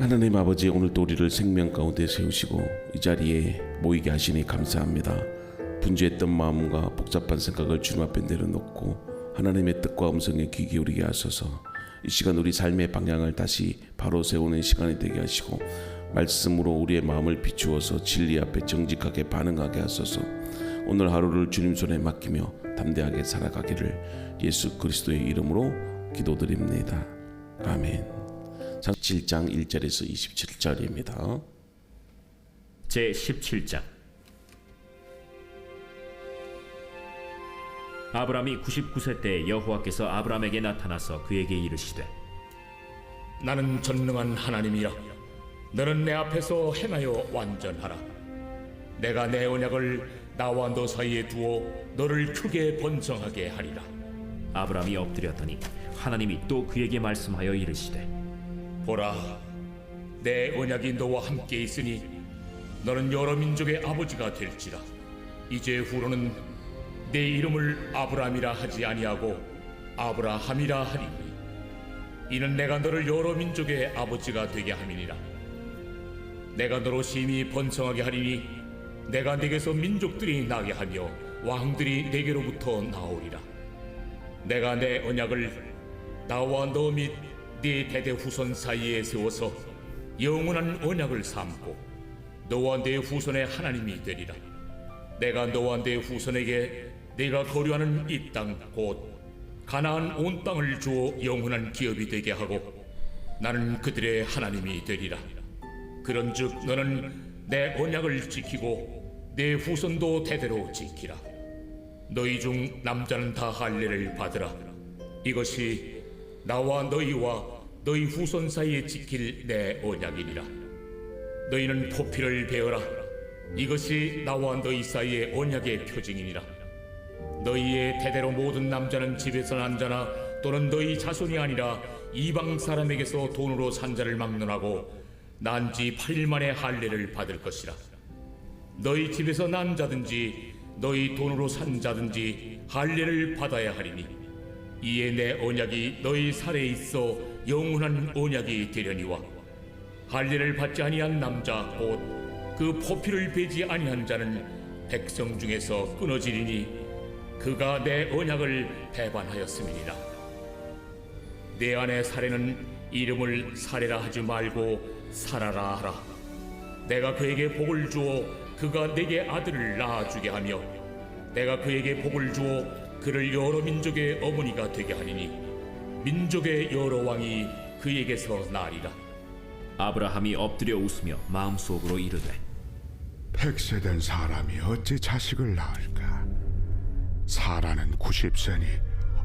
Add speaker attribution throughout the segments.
Speaker 1: 하나님 아버지, 오늘도 우리를 생명 가운데 세우시고 이 자리에 모이게 하시니 감사합니다. 분주했던 마음과 복잡한 생각을 주님 앞에 내려놓고 하나님의 뜻과 음성에 귀 기울이게 하소서. 이 시간 우리 삶의 방향을 다시 바로 세우는 시간이 되게 하시고 말씀으로 우리의 마음을 비추어서 진리 앞에 정직하게 반응하게 하소서. 오늘 하루를 주님 손에 맡기며 담대하게 살아가기를 예수 그리스도의 이름으로 기도드립니다. 아멘. 7장 1절에서 27절입니다.
Speaker 2: 제17장. 아브라함이 99세 때 여호와께서 아브라함에게 나타나서 그에게 이르시되,
Speaker 3: 나는 전능한 하나님이라. 너는 내 앞에서 행하여 완전하라. 내가 내 언약을 나와 너 사이에 두어 너를 크게 번성하게 하리라.
Speaker 2: 아브라함이 엎드렸더니 하나님이 또 그에게 말씀하여 이르시되,
Speaker 3: 보라, 내 언약이 너와 함께 있으니 너는 여러 민족의 아버지가 될지라. 이제 후로는 내 이름을 아브라함이라 하지 아니하고 아브라함이라 하리니 이는 내가 너를 여러 민족의 아버지가 되게 함이니라. 내가 너로 심히 번성하게 하리니 내가 네게서 민족들이 나게 하며 왕들이 네게로부터 나오리라. 내가 내 언약을 나와 너 및 네 대대 후손 사이에 세워서 영원한 언약을 삼고 너와 네 후손의 하나님이 되리라. 내가 너와 네 후손에게 네가 거류하는 이 땅 곧 가나안 온 땅을 주어 영원한 기업이 되게 하고 나는 그들의 하나님이 되리라. 그런즉 너는 내 언약을 지키고 내 후손도 대대로 지키라. 너희 중 남자는 다 할례를 받으라. 이것이 나와 너희와 너희 후손 사이에 지킬 내 언약이니라. 너희는 포피를 베어라. 이것이 나와 너희 사이의 언약의 표징이니라. 너희의 대대로 모든 남자는 집에서 난 자나 또는 너희 자손이 아니라 이방 사람에게서 돈으로 산 자를 막론하고 난 지 8일 만에 할례를 받을 것이라. 너희 집에서 난 자든지 너희 돈으로 산 자든지 할례를 받아야 하리니 이에 내 언약이 너희 살에 있어 영원한 언약이 되려니와 할례를 받지 아니한 남자 곧 그 포피를 베지 아니한 자는 백성 중에서 끊어지리니 그가 내 언약을 배반하였음이니라. 내 아내 사례는 이름을 사례라 하지 말고 사라라 하라. 내가 그에게 복을 주어 그가 내게 아들을 낳아주게 하며 내가 그에게 복을 주어 그를 여러 민족의 어머니가 되게 하리니 민족의 여러 왕이 그에게서 나리라.
Speaker 2: 아브라함이 엎드려 웃으며 마음속으로 이르되,
Speaker 4: 100세 된 사람이 어찌 자식을 낳을까? 사라는 90세니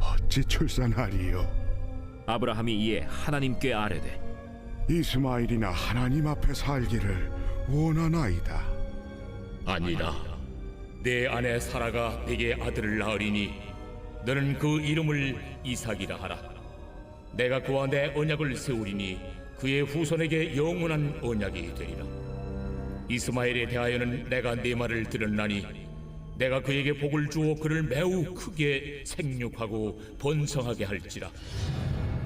Speaker 4: 어찌 출산하리요?
Speaker 2: 아브라함이 이에 하나님께 아뢰되,
Speaker 4: 이스마엘이나 하나님 앞에 살기를 원하나이다.
Speaker 3: 아니라 내 아내 사라가 내게 아들을 낳으리니 너는 그 이름을 이삭이라 하라. 내가 그와 내 언약을 세우리니 그의 후손에게 영원한 언약이 되리라. 이스마엘에 대하여는 내가 네 말을 들었나니 내가 그에게 복을 주어 그를 매우 크게 생육하고 번성하게 할지라.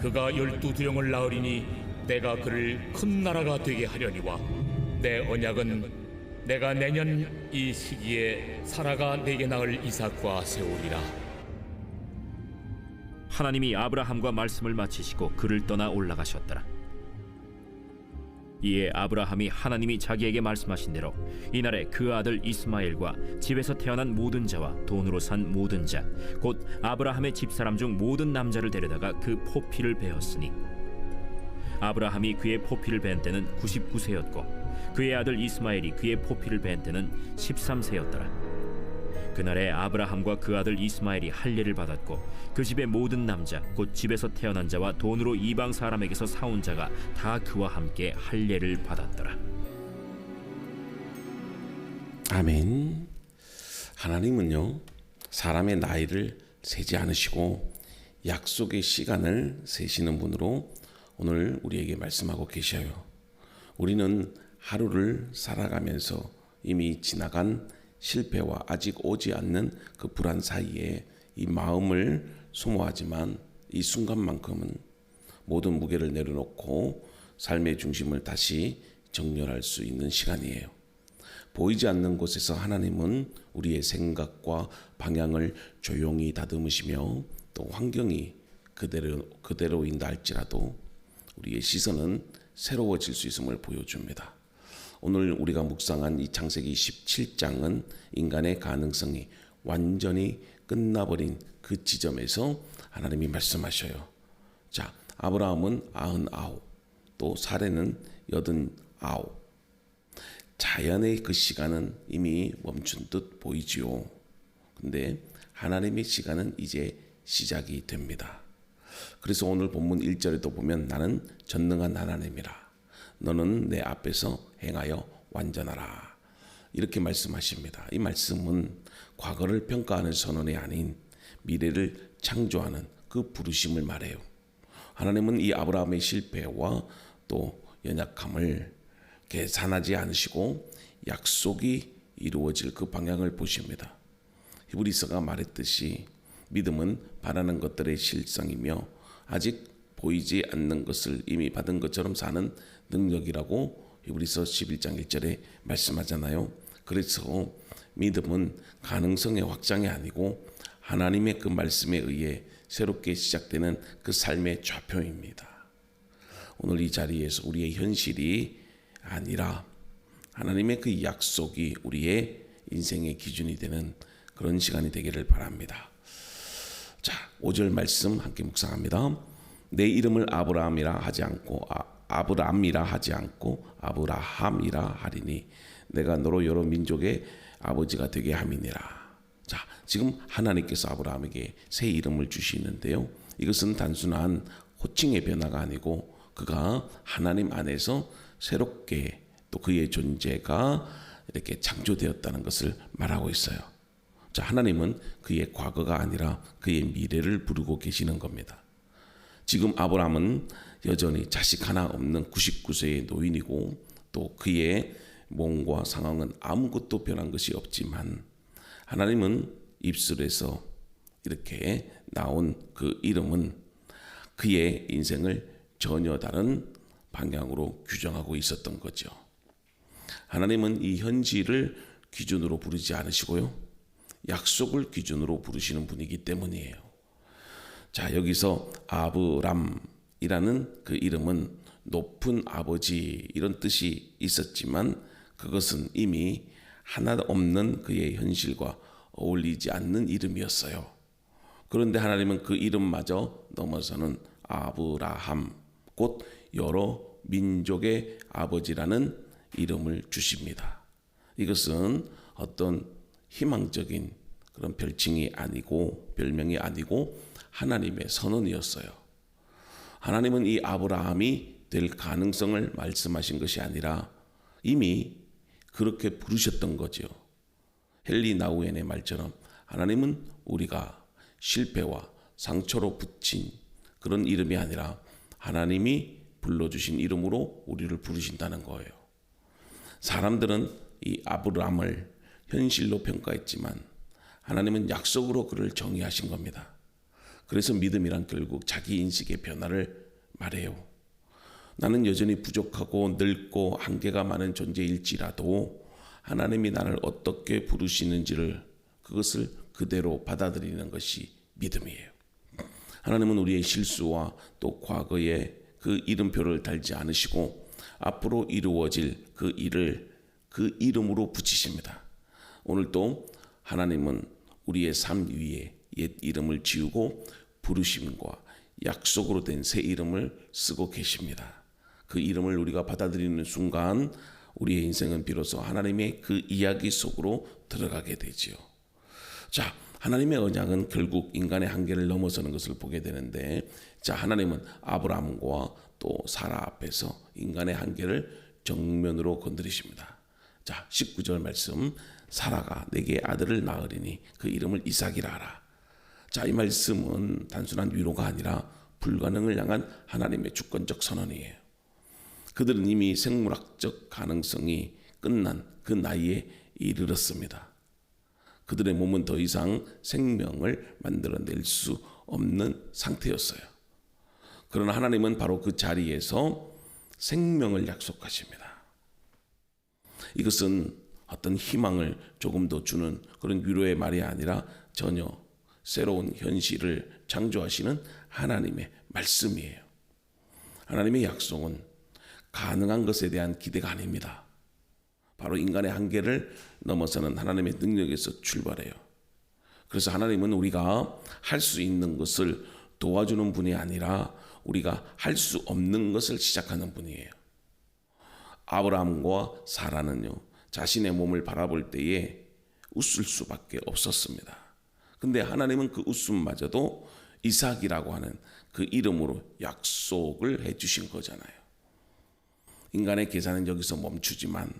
Speaker 3: 그가 12두영을 낳으리니 내가 그를 큰 나라가 되게 하려니와 내 언약은 내가 내년 이 시기에 사라가 내게 낳을 이삭과 세우리라.
Speaker 2: 하나님이 아브라함과 말씀을 마치시고 그를 떠나 올라가셨더라. 이에 아브라함이 하나님이 자기에게 말씀하신 대로 이날에 그 아들 이스마엘과 집에서 태어난 모든 자와 돈으로 산 모든 자 곧 아브라함의 집사람 중 모든 남자를 데려다가 그 포피를 베었으니 아브라함이 그의 포피를 벤 때는 99세였고 그의 아들 이스마엘이 그의 포피를 벤 때는 13세였더라. 그날에 아브라함과 그 아들 이스마엘이 할례를 받았고 그 집의 모든 남자 곧 집에서 태어난 자와 돈으로 이방 사람에게서 사온 자가 다 그와 함께 할례를 받았더라.
Speaker 1: 아멘. 하나님은요, 사람의 나이를 세지 않으시고 약속의 시간을 세시는 분으로 오늘 우리에게 말씀하고 계셔요. 우리는 하루를 살아가면서 이미 지나간 실패와 아직 오지 않는 그 불안 사이에 이 마음을 소모하지만 이 순간만큼은 모든 무게를 내려놓고 삶의 중심을 다시 정렬할 수 있는 시간이에요. 보이지 않는 곳에서 하나님은 우리의 생각과 방향을 조용히 다듬으시며 또 환경이 그대로인다 할지라도 우리의 시선은 새로워질 수 있음을 보여줍니다. 오늘 우리가 묵상한 이 창세기 17장은 인간의 가능성이 완전히 끝나버린 그 지점에서 하나님이 말씀하셔요. 자, 아브라함은 99, 또 사레는 89. 자연의 그 시간은 이미 멈춘 듯 보이지요. 근데 하나님의 시간은 이제 시작이 됩니다. 그래서 오늘 본문 1절에도 보면 나는 전능한 하나님이라. 너는 내 앞에서 행하여 완전하라. 이렇게 말씀하십니다. 이 말씀은 과거를 평가하는 선언이 아닌 미래를 창조하는 그 부르심을 말해요. 하나님은 이 아브라함의 실패와 또 연약함을 계산하지 않으시고 약속이 이루어질 그 방향을 보십니다. 히브리서가 말했듯이 믿음은 바라는 것들의 실상이며 아직 보이지 않는 것을 이미 받은 것처럼 사는 능력이라고 히브리서 11장 1절에 말씀하잖아요. 그래서 믿음은 가능성의 확장이 아니고 하나님의 그 말씀에 의해 새롭게 시작되는 그 삶의 좌표입니다. 오늘 이 자리에서 우리의 현실이 아니라 하나님의 그 약속이 우리의 인생의 기준이 되는 그런 시간이 되기를 바랍니다. 자, 5절 말씀 함께 묵상합니다. 내 이름을 아브라함이라 하지 않고 아브라함이라 하리니 내가 너로 여러 민족의 아버지가 되게 함이니라. 자, 지금 하나님께서 아브라함에게 새 이름을 주시는데요. 이것은 단순한 호칭의 변화가 아니고 그가 하나님 안에서 새롭게 또 그의 존재가 이렇게 창조되었다는 것을 말하고 있어요. 자, 하나님은 그의 과거가 아니라 그의 미래를 부르고 계시는 겁니다. 지금 아브라함은 여전히 자식 하나 없는 99세의 노인이고 또 그의 몸과 상황은 아무것도 변한 것이 없지만 하나님은 입술에서 이렇게 나온 그 이름은 그의 인생을 전혀 다른 방향으로 규정하고 있었던 거죠. 하나님은 이 현실을 기준으로 부르지 않으시고요. 약속을 기준으로 부르시는 분이기 때문이에요. 자, 여기서 아브람이라는 그 이름은 높은 아버지 이런 뜻이 있었지만 그것은 이미 하나 없는 그의 현실과 어울리지 않는 이름이었어요. 그런데 하나님은 그 이름마저 넘어서는 아브라함, 곧 여러 민족의 아버지라는 이름을 주십니다. 이것은 어떤 희망적인 그런 별칭이 아니고 별명이 아니고 하나님의 선언이었어요. 하나님은 이 아브라함이 될 가능성을 말씀하신 것이 아니라 이미 그렇게 부르셨던 거죠. 헨리 나우엔의 말처럼 하나님은 우리가 실패와 상처로 붙인 그런 이름이 아니라 하나님이 불러주신 이름으로 우리를 부르신다는 거예요. 사람들은 이 아브라함을 현실로 평가했지만 하나님은 약속으로 그를 정의하신 겁니다. 그래서 믿음이란 결국 자기 인식의 변화를 말해요. 나는 여전히 부족하고 늙고 한계가 많은 존재일지라도 하나님이 나를 어떻게 부르시는지를 그것을 그대로 받아들이는 것이 믿음이에요. 하나님은 우리의 실수와 또 과거의 그 이름표를 달지 않으시고 앞으로 이루어질 그 일을 그 이름으로 붙이십니다. 오늘도 하나님은 우리의 삶 위에 옛 이름을 지우고 부르심과 약속으로 된 새 이름을 쓰고 계십니다. 그 이름을 우리가 받아들이는 순간 우리의 인생은 비로소 하나님의 그 이야기 속으로 들어가게 되지요. 자, 하나님의 언약은 결국 인간의 한계를 넘어서는 것을 보게 되는데, 자, 하나님은 아브라함과 또 사라 앞에서 인간의 한계를 정면으로 건드리십니다. 자, 19절 말씀, 사라가 내게 아들을 낳으리니 그 이름을 이삭이라 하라. 자, 이 말씀은 단순한 위로가 아니라 불가능을 향한 하나님의 주권적 선언이에요. 그들은 이미 생물학적 가능성이 끝난 그 나이에 이르렀습니다. 그들의 몸은 더 이상 생명을 만들어낼 수 없는 상태였어요. 그러나 하나님은 바로 그 자리에서 생명을 약속하십니다. 이것은 어떤 희망을 조금 더 주는 그런 위로의 말이 아니라 전혀 새로운 현실을 창조하시는 하나님의 말씀이에요. 하나님의 약속은 가능한 것에 대한 기대가 아닙니다. 바로 인간의 한계를 넘어서는 하나님의 능력에서 출발해요. 그래서 하나님은 우리가 할 수 있는 것을 도와주는 분이 아니라 우리가 할 수 없는 것을 시작하는 분이에요. 아브라함과 사라는요, 자신의 몸을 바라볼 때에 웃을 수밖에 없었습니다. 근데 하나님은 그 웃음마저도 이삭이라고 하는 그 이름으로 약속을 해주신 거잖아요. 인간의 계산은 여기서 멈추지만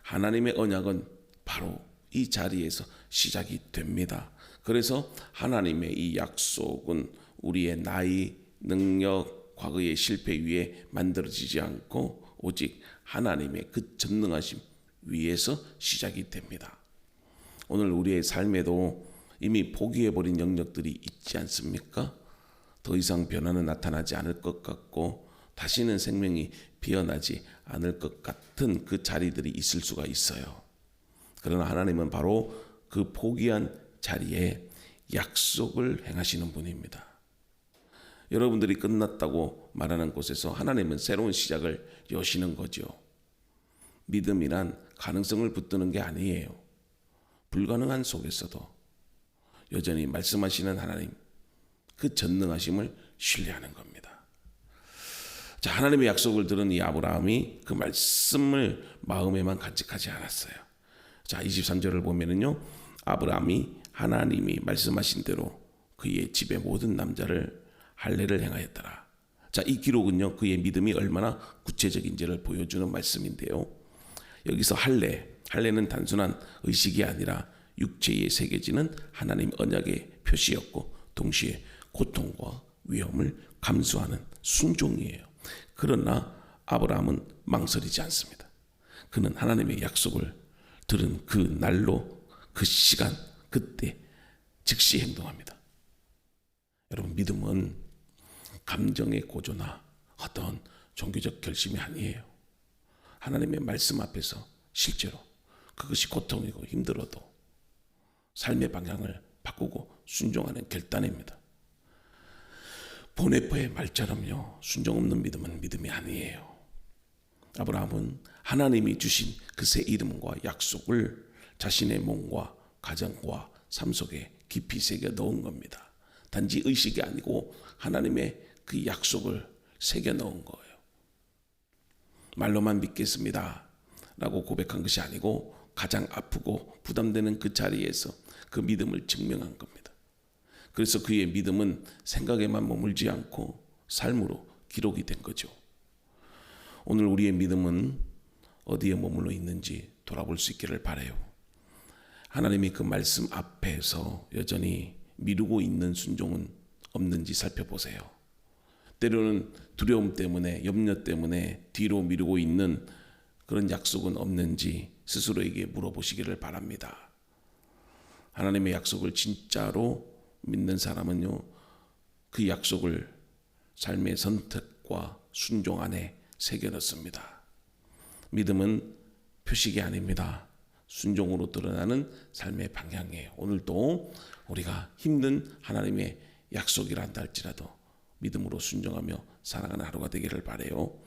Speaker 1: 하나님의 언약은 바로 이 자리에서 시작이 됩니다. 그래서 하나님의 이 약속은 우리의 나이, 능력, 과거의 실패 위에 만들어지지 않고 오직 하나님의 그 전능하심 위에서 시작이 됩니다. 오늘 우리의 삶에도 이미 포기해버린 영역들이 있지 않습니까? 더 이상 변화는 나타나지 않을 것 같고 다시는 생명이 피어나지 않을 것 같은 그 자리들이 있을 수가 있어요. 그러나 하나님은 바로 그 포기한 자리에 약속을 행하시는 분입니다. 여러분들이 끝났다고 말하는 곳에서 하나님은 새로운 시작을 여시는 거죠. 믿음이란 가능성을 붙드는 게 아니에요. 불가능한 속에서도 여전히 말씀하시는 하나님, 그 전능하심을 신뢰하는 겁니다. 자, 하나님의 약속을 들은 이 아브라함이 그 말씀을 마음에만 간직하지 않았어요. 자, 23절을 보면은요, 아브라함이 하나님이 말씀하신 대로 그의 집의 모든 남자를 할례를 행하였더라. 자, 이 기록은요, 그의 믿음이 얼마나 구체적인지를 보여주는 말씀인데요. 여기서 할례는 단순한 의식이 아니라 육체에 새겨지는 하나님 언약의 표시였고 동시에 고통과 위험을 감수하는 순종이에요. 그러나 아브라함은 망설이지 않습니다. 그는 하나님의 약속을 들은 그 날로 그 시간 그때 즉시 행동합니다. 여러분, 믿음은 감정의 고조나 어떤 종교적 결심이 아니에요. 하나님의 말씀 앞에서 실제로 그것이 고통이고 힘들어도 삶의 방향을 바꾸고 순종하는 결단입니다. 보네퍼의 말처럼요, 순종 없는 믿음은 믿음이 아니에요. 아브라함은 하나님이 주신 그 새 이름과 약속을 자신의 몸과 가정과 삶 속에 깊이 새겨 넣은 겁니다. 단지 의식이 아니고 하나님의 그 약속을 새겨 넣은 거예요. 말로만 믿겠습니다 라고 고백한 것이 아니고 가장 아프고 부담되는 그 자리에서 그 믿음을 증명한 겁니다. 그래서 그의 믿음은 생각에만 머물지 않고 삶으로 기록이 된 거죠. 오늘 우리의 믿음은 어디에 머물러 있는지 돌아볼 수 있기를 바라요. 하나님이 그 말씀 앞에서 여전히 미루고 있는 순종은 없는지 살펴보세요. 때로는 두려움 때문에, 염려 때문에 뒤로 미루고 있는 그런 약속은 없는지 스스로에게 물어보시기를 바랍니다. 하나님의 약속을 진짜로 믿는 사람은요, 그 약속을 삶의 선택과 순종 안에 새겨넣습니다. 믿음은 표식이 아닙니다. 순종으로 드러나는 삶의 방향이에요. 오늘도 우리가 힘든 하나님의 약속이란다 할지라도 믿음으로 순종하며 살아가는 하루가 되기를 바라요.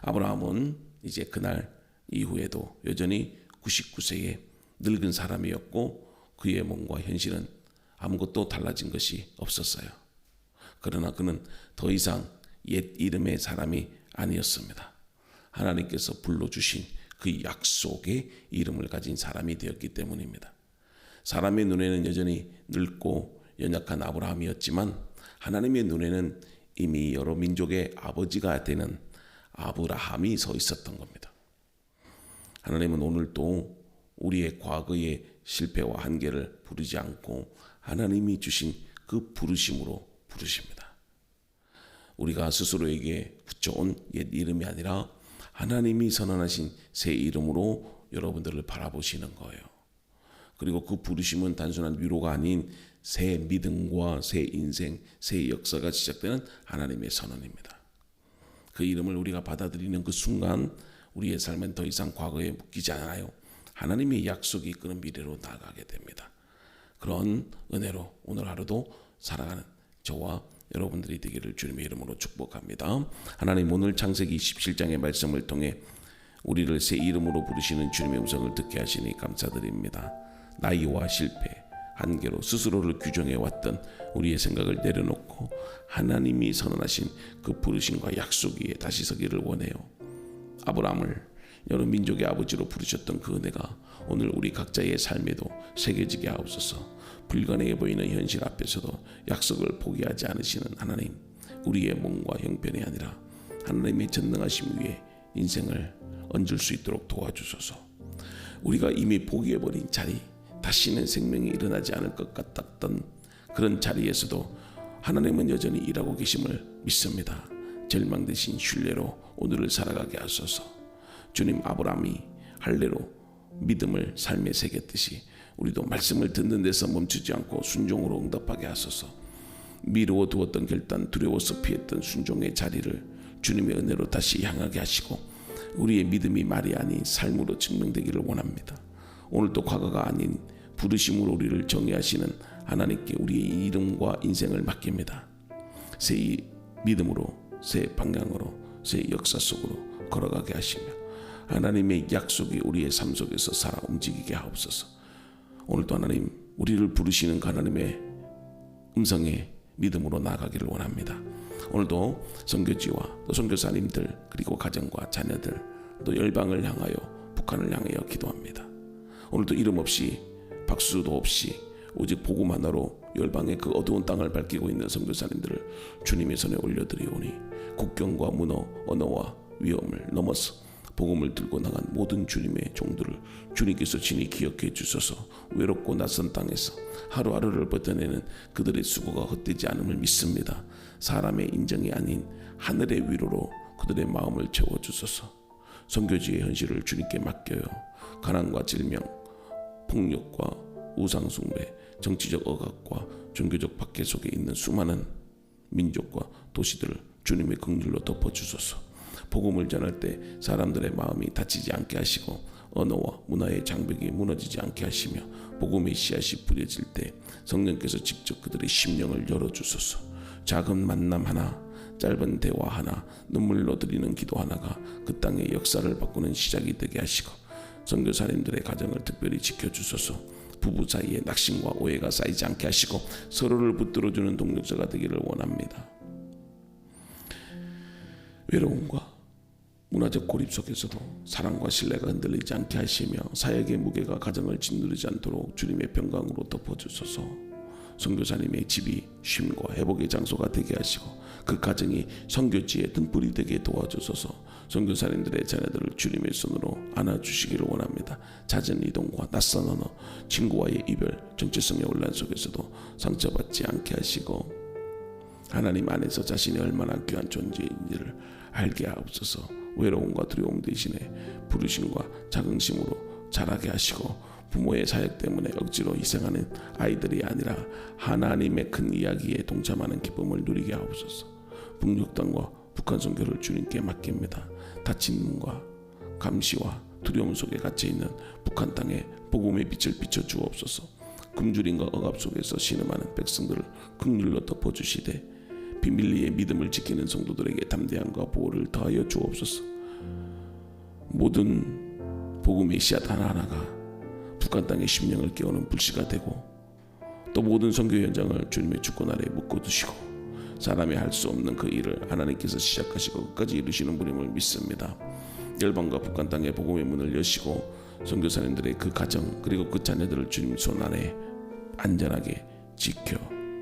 Speaker 1: 아브라함은 이제 그날 이후에도 여전히 99세의 늙은 사람이었고 그의 몸과 현실은 아무것도 달라진 것이 없었어요. 그러나 그는 더 이상 옛 이름의 사람이 아니었습니다. 하나님께서 불러주신 그 약속의 이름을 가진 사람이 되었기 때문입니다. 사람의 눈에는 여전히 늙고 연약한 아브라함이었지만 하나님의 눈에는 이미 여러 민족의 아버지가 되는 아브라함이 서 있었던 겁니다. 하나님은 오늘도 우리의 과거의 실패와 한계를 부르지 않고 하나님이 주신 그 부르심으로 부르십니다. 우리가 스스로에게 붙여온 옛 이름이 아니라 하나님이 선언하신 새 이름으로 여러분들을 바라보시는 거예요. 그리고 그 부르심은 단순한 위로가 아닌 새 믿음과 새 인생, 새 역사가 시작되는 하나님의 선언입니다. 그 이름을 우리가 받아들이는 그 순간 우리의 삶은 더 이상 과거에 묶이지 않아요. 하나님의 약속이 이끄는 미래로 나아가게 됩니다. 그런 은혜로 오늘 하루도 살아가는 저와 여러분들이 되기를 주님의 이름으로 축복합니다. 하나님, 오늘 창세기 27장의 말씀을 통해 우리를 새 이름으로 부르시는 주님의 음성을 듣게 하시니 감사드립니다. 나이와 실패, 한계로 스스로를 규정해왔던 우리의 생각을 내려놓고 하나님이 선언하신 그 부르심과 약속 위에 다시 서기를 원해요. 아브라함을 여러 민족의 아버지로 부르셨던 그 은혜가 오늘 우리 각자의 삶에도 새겨지게 하옵소서. 불가능해 보이는 현실 앞에서도 약속을 포기하지 않으시는 하나님, 우리의 몸과 형편이 아니라 하나님의 전능하심 위에 인생을 얹을 수 있도록 도와주소서. 우리가 이미 포기해버린 자리, 다시는 생명이 일어나지 않을 것 같았던 그런 자리에서도 하나님은 여전히 일하고 계심을 믿습니다. 절망되신 신뢰로 오늘을 살아가게 하소서. 주님, 아브라함이 할례로 믿음을 삶에 새겼듯이 우리도 말씀을 듣는 데서 멈추지 않고 순종으로 응답하게 하소서. 미루어 두었던 결단, 두려워서 피했던 순종의 자리를 주님의 은혜로 다시 향하게 하시고 우리의 믿음이 말이 아닌 삶으로 증명되기를 원합니다. 오늘도 과거가 아닌 부르심으로 우리를 정의하시는 하나님께 우리의 이름과 인생을 맡깁니다. 새 믿음으로, 새 방향으로, 새 역사 속으로 걸어가게 하시며 하나님의 약속이 우리의 삶 속에서 살아 움직이게 하옵소서. 오늘도 하나님, 우리를 부르시는 하나님의 음성에 믿음으로 나아가기를 원합니다. 오늘도 선교지와 또 선교사님들, 그리고 가정과 자녀들, 또 열방을 향하여, 북한을 향하여 기도합니다. 오늘도 이름 없이, 박수도 없이 오직 복음 하나로 열방의 그 어두운 땅을 밝히고 있는 선교사님들을 주님의 손에 올려드리오니 국경과 문화, 언어와 위험을 넘어서 복음을 들고 나간 모든 주님의 종들을 주님께서 친히 기억해 주셔서 외롭고 낯선 땅에서 하루하루를 버텨내는 그들의 수고가 헛되지 않음을 믿습니다. 사람의 인정이 아닌 하늘의 위로로 그들의 마음을 채워주소서. 선교지의 현실을 주님께 맡겨요. 가난과 질병, 폭력과 우상숭배, 정치적 억압과 종교적 박해 속에 있는 수많은 민족과 도시들을 주님의 긍휼로 덮어주소서. 복음을 전할 때 사람들의 마음이 다치지 않게 하시고 언어와 문화의 장벽이 무너지지 않게 하시며 복음의 씨앗이 뿌려질 때 성령께서 직접 그들의 심령을 열어주소서. 작은 만남 하나, 짧은 대화 하나, 눈물로 드리는 기도 하나가 그 땅의 역사를 바꾸는 시작이 되게 하시고 선교사님들의 가정을 특별히 지켜주소서. 부부 사이에 낙심과 오해가 쌓이지 않게 하시고 서로를 붙들어주는 동력자가 되기를 원합니다. 외로움과 문화적 고립 속에서도 사랑과 신뢰가 흔들리지 않게 하시며 사역의 무게가 가정을 짓누르지 않도록 주님의 평강으로 덮어주소서. 선교사님의 집이 쉼과 회복의 장소가 되게 하시고 그 가정이 선교지의 등불이 되게 도와주소서. 선교사님들의 자녀들을 주님의 손으로 안아주시기를 원합니다. 잦은 이동과 낯선 언어, 친구와의 이별, 정체성의 혼란 속에서도 상처받지 않게 하시고 하나님 안에서 자신이 얼마나 귀한 존재인지를 알게 하옵소서. 외로움과 두려움 대신에 부르심과 자긍심으로 자라게 하시고 부모의 사역 때문에 억지로 희생하는 아이들이 아니라 하나님의 큰 이야기에 동참하는 기쁨을 누리게 하옵소서. 북녘 땅과 북한 선교를 주님께 맡깁니다. 닫힌 문과 감시와 두려움 속에 갇혀있는 북한 땅에 복음의 빛을 비춰주옵소서. 굶주림과 억압 속에서 신음하는 백성들을 긍휼로 덮어주시되 비밀리에 믿음을 지키는 성도들에게 담대함과 보호를 더하여 주옵소서. 모든 복음의 씨앗 하나하나가 북한 땅의 심령을 깨우는 불씨가 되고 또 모든 선교 현장을 주님의 주권 아래에 묶어두시고 사람이 할 수 없는 그 일을 하나님께서 시작하시고 끝까지 이루시는 분임을 믿습니다. 열방과 북한 땅의 복음의 문을 여시고 선교사님들의 그 가정 그리고 그 자녀들을 주님 손 안에 안전하게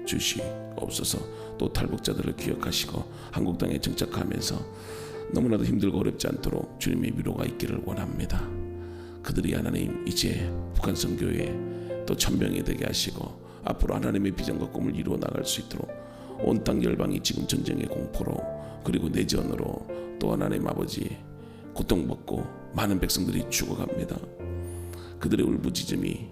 Speaker 1: 지켜주시옵소서. 또 탈북자들을 기억하시고 한국 땅에 정착하면서 너무나도 힘들고 어렵지 않도록 주님의 위로가 있기를 원합니다. 그들이 하나님 이제 북한 선교에 또 천명이 되게 하시고 앞으로 하나님의 비전과 꿈을 이루어 나갈 수 있도록 온 땅 열방이 지금 전쟁의 공포로 그리고 내전으로 또 하나님 아버지 고통받고 많은 백성들이 죽어갑니다. 그들의 울부짖음이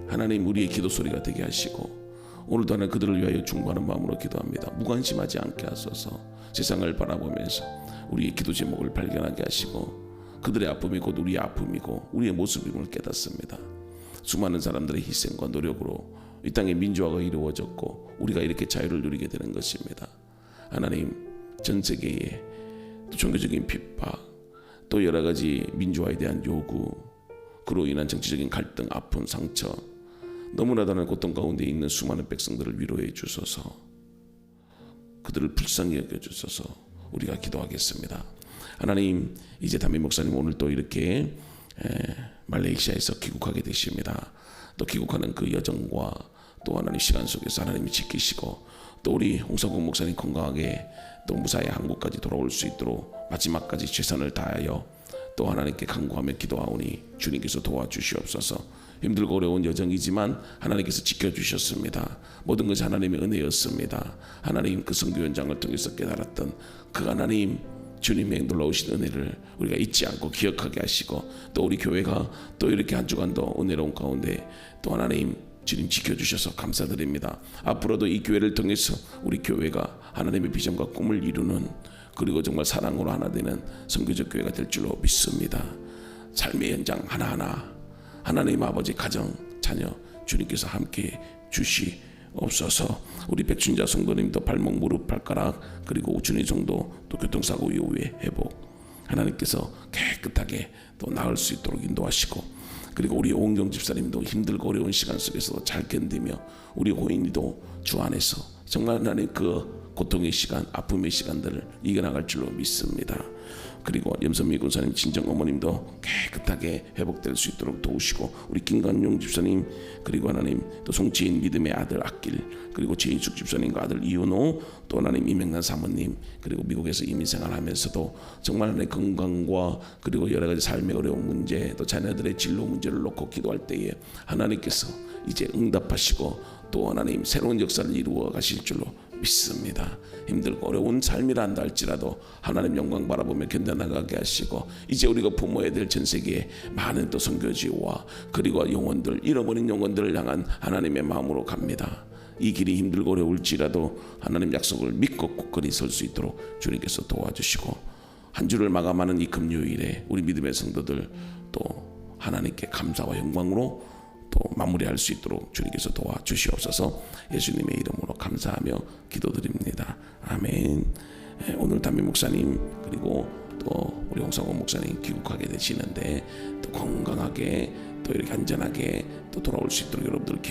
Speaker 1: 하나님 우리의 기도 소리가 되게 하시고 오늘도 하나님 그들을 위하여 중보하는 마음으로 기도합니다. 무관심하지 않게 하소서. 세상을 바라보면서 우리의 기도 제목을 발견하게 하시고 그들의 아픔이 곧 우리의 아픔이고 우리의 모습임을 깨닫습니다. 수많은 사람들의 희생과 노력으로 이 땅의 민주화가 이루어졌고 우리가 이렇게 자유를 누리게 되는 것입니다. 하나님, 전 세계에 또 종교적인 핍박, 또 여러 가지 민주화에 대한 요구, 그로 인한 정치적인 갈등, 아픔, 상처, 너무나 다른 고통 가운데 있는 수많은 백성들을 위로해 주소서. 그들을 불쌍히 여겨 주소서. 우리가 기도하겠습니다. 하나님, 이제 담임 목사님 오늘 또 이렇게 말레이시아에서 귀국하게 되십니다. 또 귀국하는 그 여정과 또 하나님 시간 속에서 하나님이 지키시고 또 우리 홍석국 목사님 건강하게 또 무사히 한국까지 돌아올 수 있도록 마지막까지 최선을 다하여 또 하나님께 간구하며 기도하오니 주님께서 도와주시옵소서. 힘들고 어려운 여정이지만 하나님께서 지켜주셨습니다. 모든 것이 하나님의 은혜였습니다. 하나님 그 선교 현장을 통해서 깨달았던 그 하나님 주님의 놀라우신 은혜를 우리가 잊지 않고 기억하게 하시고 또 우리 교회가 또 이렇게 한 주간도 은혜로운 가운데 또 하나님 주님 지켜주셔서 감사드립니다. 앞으로도 이 교회를 통해서 우리 교회가 하나님의 비전과 꿈을 이루는 그리고 정말 사랑으로 하나 되는 선교적 교회가 될 줄로 믿습니다. 삶의 현장 하나하나 하나님 아버지 가정 자녀 주님께서 함께 주시옵소서. 우리 백춘자 성도님도 발목 무릎 발가락 그리고 우춘희 성도 또 교통사고 이후에 회복 하나님께서 깨끗하게 또 나을 수 있도록 인도하시고 그리고 우리 오은경 집사님도 힘들고 어려운 시간 속에서도 잘 견디며 우리 호인이도 주 안에서 정말 하나님 그 고통의 시간 아픔의 시간들을 이겨나갈 줄로 믿습니다. 그리고 염선미 권사님 친정 어머님도 깨끗하게 회복될 수 있도록 도우시고 우리 김관용 집사님 그리고 하나님 또 송지인 믿음의 아들 악길 그리고 최인숙 집사님과 아들 이윤호 또 하나님 이명란 사모님 그리고 미국에서 이민생활하면서도 정말 하나님의 건강과 그리고 여러 가지 삶의 어려운 문제 또 자녀들의 진로 문제를 놓고 기도할 때에 하나님께서 이제 응답하시고 또 하나님 새로운 역사를 이루어 가실 줄로 믿습니다. 힘들고 어려운 삶이라 한다 할지라도 하나님 영광 바라보며 견뎌나가게 하시고 이제 우리가 부모해야 될 전 세계에 많은 또 선교지와 그리고 영혼들 잃어버린 영혼들을 향한 하나님의 마음으로 갑니다. 이 길이 힘들고 어려울지라도 하나님 약속을 믿고 굳건히 설 수 있도록 주님께서 도와주시고 한 주를 마감하는 이 금요일에 우리 믿음의 성도들 또 하나님께 감사와 영광으로 또 마무리할 수 있도록 주님께서 도와주시옵소서. 예수님의 이름으로 감사하며 기도드립니다. 아멘. 오늘 담임 목사님 그리고 또 우리 홍성원 목사님 귀국하게 되시는데 또 건강하게 또 이렇게 안전하게 또 돌아올 수 있도록 여러분들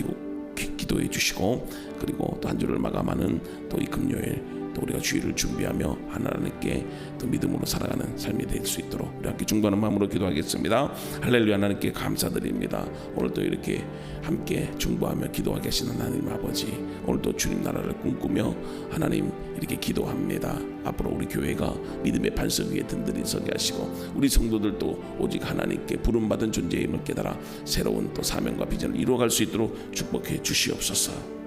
Speaker 1: 기도해 주시고 그리고 또 한 주를 마감하는 또 이 금요일 또 우리가 주일을 준비하며 하나님께 또 믿음으로 살아가는 삶이 될 수 있도록 우리 함께 중보하는 마음으로 기도하겠습니다. 할렐루야. 하나님께 감사드립니다. 오늘도 이렇게 함께 중보하며 기도하게 하시는 하나님 아버지 오늘도 주님 나라를 꿈꾸며 하나님 이렇게 기도합니다. 앞으로 우리 교회가 믿음의 반석 위에 든든히 서게 하시고 우리 성도들도 오직 하나님께 부름받은 존재임을 깨달아 새로운 또 사명과 비전을 이루어갈 수 있도록 축복해 주시옵소서.